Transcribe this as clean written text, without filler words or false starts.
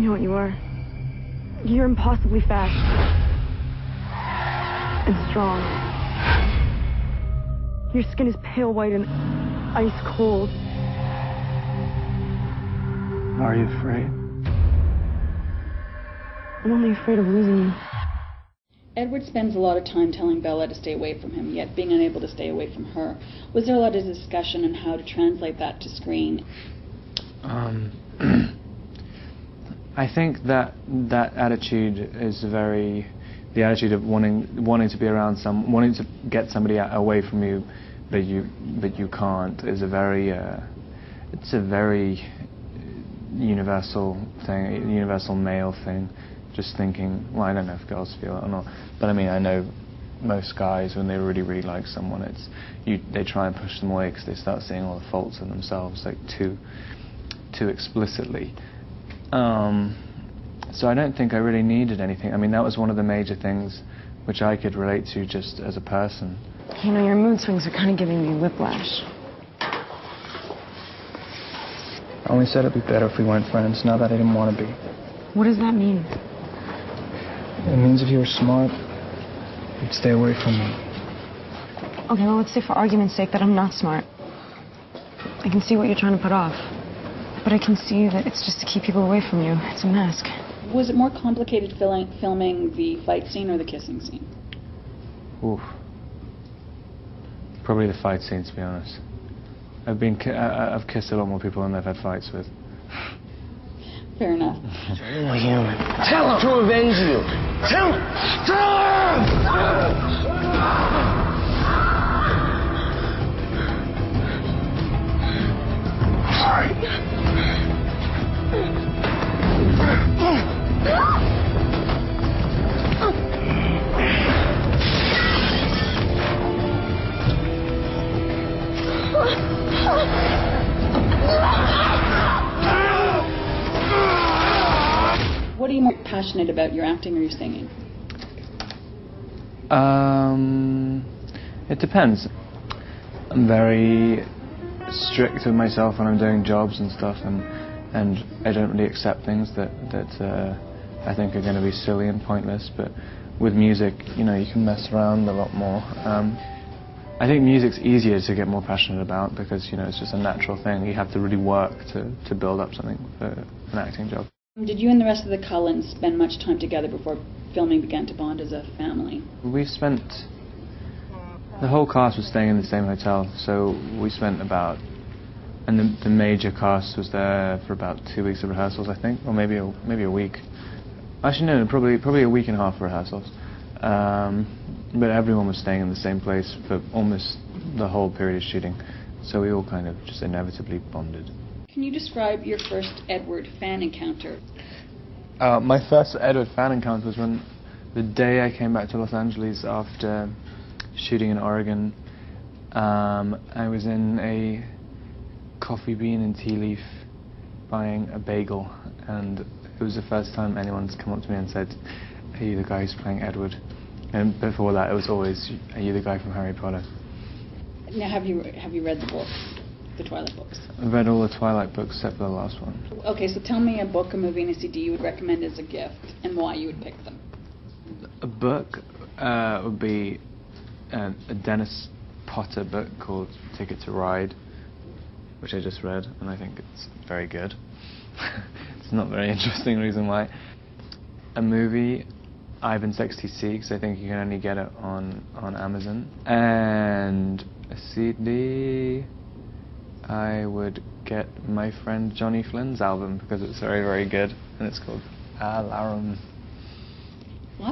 know what you are. You're impossibly fast. And strong. Your skin is pale white and ice cold. Are you afraid? I'm only afraid of losing you. Edward spends a lot of time telling Bella to stay away from him, yet being unable to stay away from her. Was there a lot of discussion on how to translate that to screen? I think that attitude is the attitude of wanting to be around wanting to get somebody away from you, but you can't, is it's a very universal thing, a universal male thing. Just thinking, well, I don't know if girls feel it or not, but I mean, I know most guys, when they really, really like someone, they try and push them away because they start seeing all the faults in themselves, like too explicitly. So I don't think I really needed anything. I mean, that was one of the major things which I could relate to just as a person. You know, your mood swings are kind of giving me whiplash. I only said it'd be better if we weren't friends, not that I didn't want to be. What does that mean? It means if you were smart, you'd stay away from me. Okay, well, let's say for argument's sake that I'm not smart. I can see what you're trying to put off. But I can see that it's just to keep people away from you. It's a mask. Was it more complicated filming the fight scene or the kissing scene? Oof. Probably the fight scene, to be honest. I've kissed a lot more people than I've had fights with. Fair enough. You're human. Tell him to avenge you. Tell him. What are you more passionate about, your acting or your singing? It depends. I'm very strict with myself when I'm doing jobs and stuff, and I don't really accept things that I think are going to be silly and pointless. But with music, you know, you can mess around a lot more. I think music's easier to get more passionate about because, you know, it's just a natural thing. You have to really work to build up something for an acting job. Did you and the rest of the Cullens spend much time together before filming began to bond as a family? We spent... The whole cast was staying in the same hotel, so we spent about... And the major cast was there for about 2 weeks of rehearsals, I think, or maybe a week. Actually, no, probably a week and a half of rehearsals. But everyone was staying in the same place for almost the whole period of shooting, so we all kind of just inevitably bonded. Can you describe your first Edward fan encounter? My first Edward fan encounter was when the day I came back to Los Angeles after shooting in Oregon. I was in a Coffee Bean and Tea Leaf buying a bagel, and it was the first time anyone's come up to me and said, "Are you the guy who's playing Edward?" And before that, it was always, "Are you the guy from Harry Potter?" Now, have you read the books, the Twilight books? I've read all the Twilight books except for the last one. Okay, so tell me a book, a movie, and a CD you would recommend as a gift, and why you would pick them. A book would be a Dennis Potter book called Ticket to Ride, which I just read, and I think it's very good. It's not very interesting reason why. A movie, Ivan's XTC, because I think you can only get it on Amazon. And a CD, I would get my friend Johnny Flynn's album, because it's very, very good, and it's called Alarum.